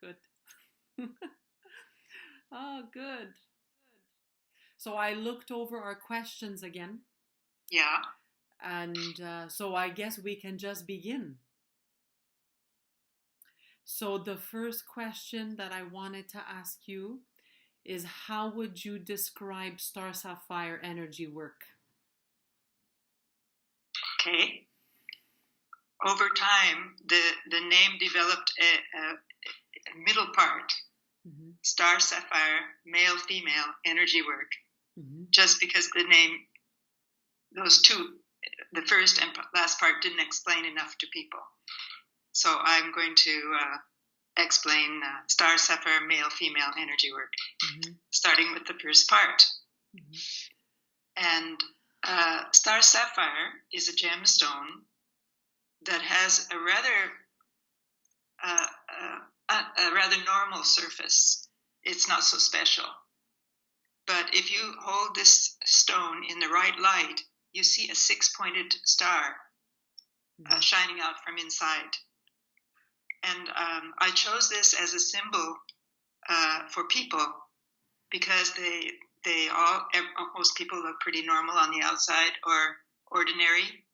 Good. Oh, good. So I looked over our questions again. Yeah. And so I guess we can just begin. So the first question that I wanted to ask you is, how would you describe Star Sapphire Energy Work? Okay. Over time, the name developed a middle part, mm-hmm. Star Sapphire Male-Female Energy Work, mm-hmm. just because the name, those two, the first and last part didn't explain enough to people. So I'm going to explain Star Sapphire Male-Female Energy Work, mm-hmm. starting with the first part. Mm-hmm. And Star Sapphire is a gemstone that has a rather normal surface. It's not so special. But if you hold this stone in the right light, you see a 6-pointed star shining out from inside. And I chose this as a symbol for people because most people look pretty normal on the outside or ordinary.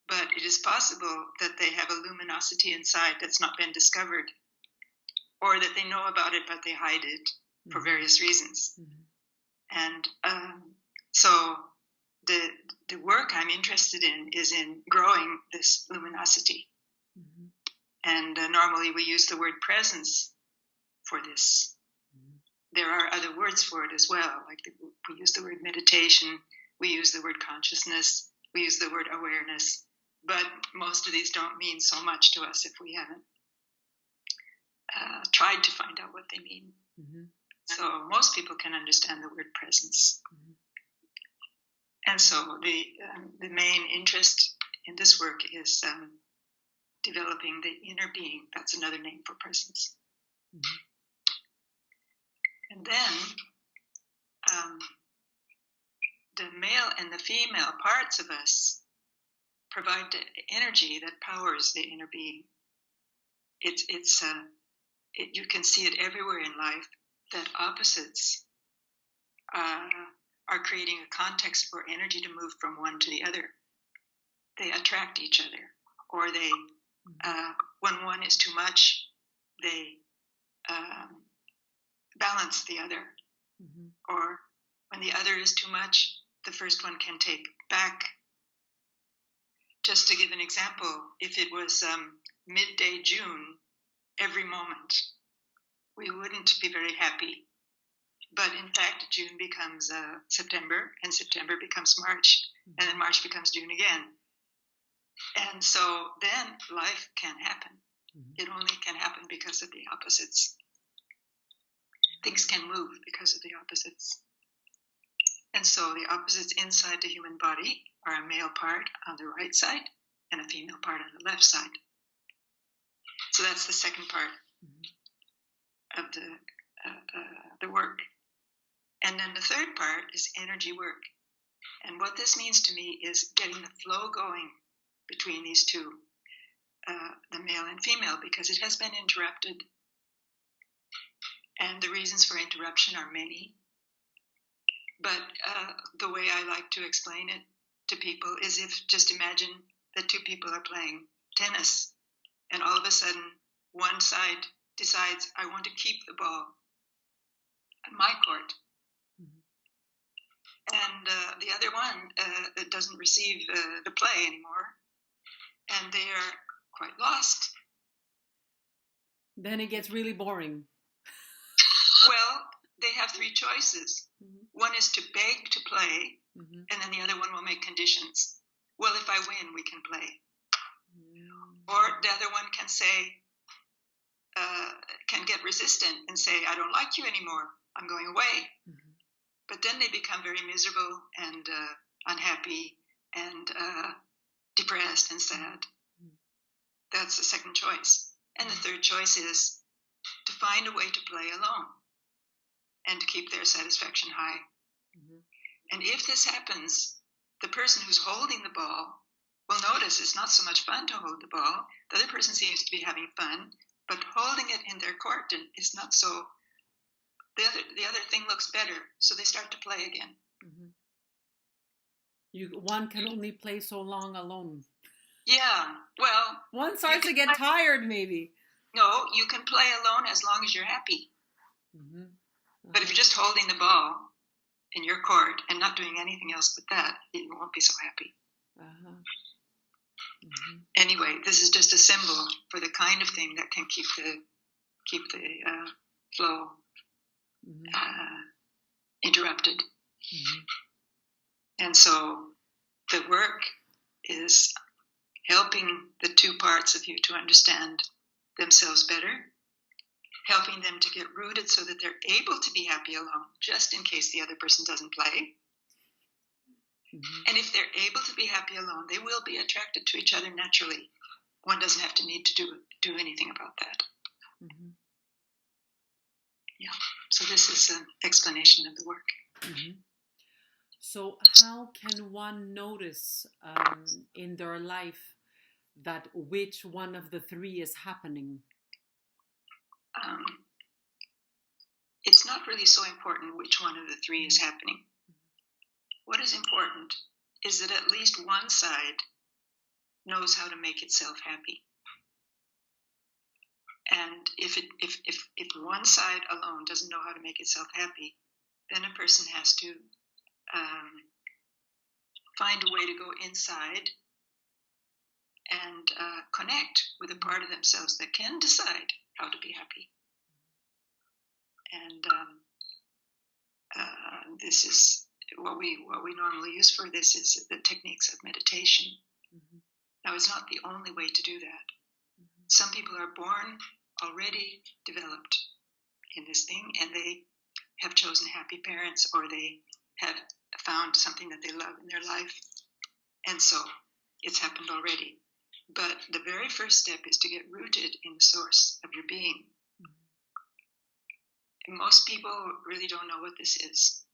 But it is possible that they have a luminosity inside that's not been discovered, or that they know about it, but they hide it mm-hmm. for various reasons. Mm-hmm. And so the work I'm interested in is in growing this luminosity. Mm-hmm. And normally we use the word presence for this. Mm-hmm. There are other words for it as well, like we use the word meditation, we use the word consciousness, we use the word awareness. But most of these don't mean so much to us if we haven't tried to find out what they mean. Mm-hmm. So most people can understand the word presence. Mm-hmm. And so the main interest in this work is developing the inner being. That's another name for presence. Mm-hmm. And then the male and the female parts of us provide the energy that powers the inner being. You can see it everywhere in life that opposites are creating a context for energy to move from one to the other. They attract each other, or when one is too much, they balance the other. Mm-hmm. Or when the other is too much, the first one can take back. Just to give an example, if it was midday June every moment, we wouldn't be very happy. But in fact, June becomes September, and September becomes March, and then March becomes June again. And so then life can happen. Mm-hmm. It only can happen because of the opposites. Things can move because of the opposites. And so the opposites inside the human body are a male part on the right side and a female part on the left side. So that's the second part mm-hmm. of the work. And then the third part is energy work. And what this means to me is getting the flow going between these two, the male and female, because it has been interrupted. And the reasons for interruption are many. But the way I like to explain it to people is just imagine that two people are playing tennis, and all of a sudden one side decides, I want to keep the ball at my court. Mm-hmm. And the other one doesn't receive the play anymore, and they are quite lost. Then it gets really boring. Well, they have three choices. Mm-hmm. One is to beg to play, mm-hmm. and then the other one will make conditions. Well, if I win, we can play. Mm-hmm. Or the other one can say, can get resistant and say, I don't like you anymore. I'm going away. Mm-hmm. But then they become very miserable and unhappy and depressed and sad. Mm-hmm. That's the second choice. And the third choice is to find a way to play alone and to keep their satisfaction high. Mm-hmm. And if this happens, the person who's holding the ball will notice it's not so much fun to hold the ball. The other person seems to be having fun, But holding it in their court is not so. The other thing looks better, so they start to play again. Mm-hmm. One can only play so long alone. Yeah, well, one starts to get tired, maybe. No, you can play alone as long as you're happy. Mm-hmm. But if you're just holding the ball in your court and not doing anything else but that, you won't be so happy. Mm-hmm. Anyway, this is just a symbol for the kind of thing that can keep the flow interrupted. Mm-hmm. And so the work is helping the two parts of you to understand themselves better, helping them to get rooted so that they're able to be happy alone, just in case the other person doesn't play. Mm-hmm. And if they're able to be happy alone, they will be attracted to each other naturally. One doesn't have to need to do anything about that. Mm-hmm. Yeah. So this is an explanation of the work. Mm-hmm. So how can one notice in their life that which one of the three is happening? It's not really so important which one of the three is happening. What is important is that at least one side knows how to make itself happy. And if one side alone doesn't know how to make itself happy, then a person has to find a way to go inside and connect with a part of themselves that can decide how to be happy. And this is what we normally use for this is the techniques of meditation. Mm-hmm. Now, it's not the only way to do that. Mm-hmm. Some people are born already developed in this thing, and they have chosen happy parents, or they have found something that they love in their life, and so it's happened already. But the very first step is to get rooted in the source of your being. And most people really don't know what this is.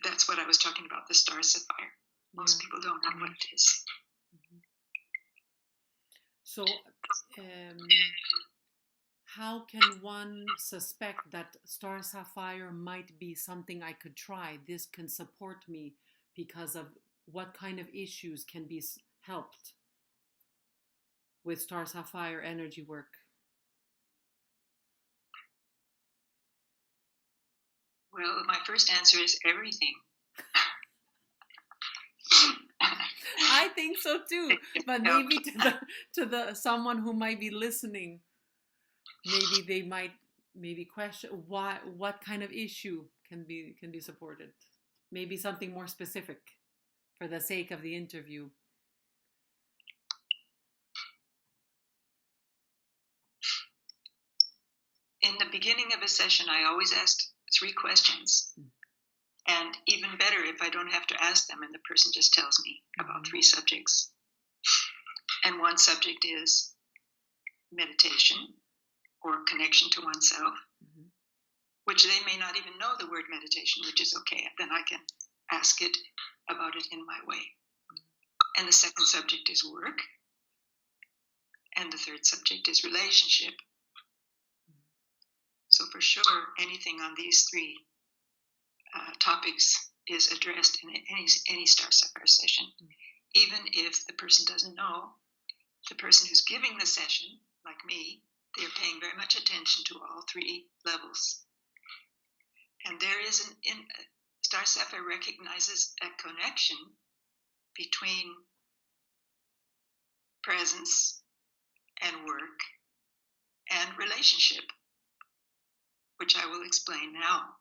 That's what I was talking about, the star sapphire. Most people don't know what it is. So, how can one suspect that star sapphire might be something I could try? This can support me because of what kind of issues can be helped with star sapphire energy work? Well, my first answer is everything. I think so too. But maybe to the someone who might be listening, maybe they might question what kind of issue can be supported. Maybe something more specific for the sake of the interview. In the beginning of a session, I always ask 3 questions. And even better if I don't have to ask them and the person just tells me about 3 subjects. And one subject is meditation or connection to oneself, which they may not even know the word meditation, which is okay. Then I can ask it about it in my way. And the second subject is work. And the third subject is relationship. So for sure, anything on these 3 topics is addressed in any star sapphire session. Even if the person doesn't know, the person who's giving the session, like me, they're paying very much attention to all 3 levels. And there is star sapphire recognizes a connection between presence and work and relationship, which I will explain now.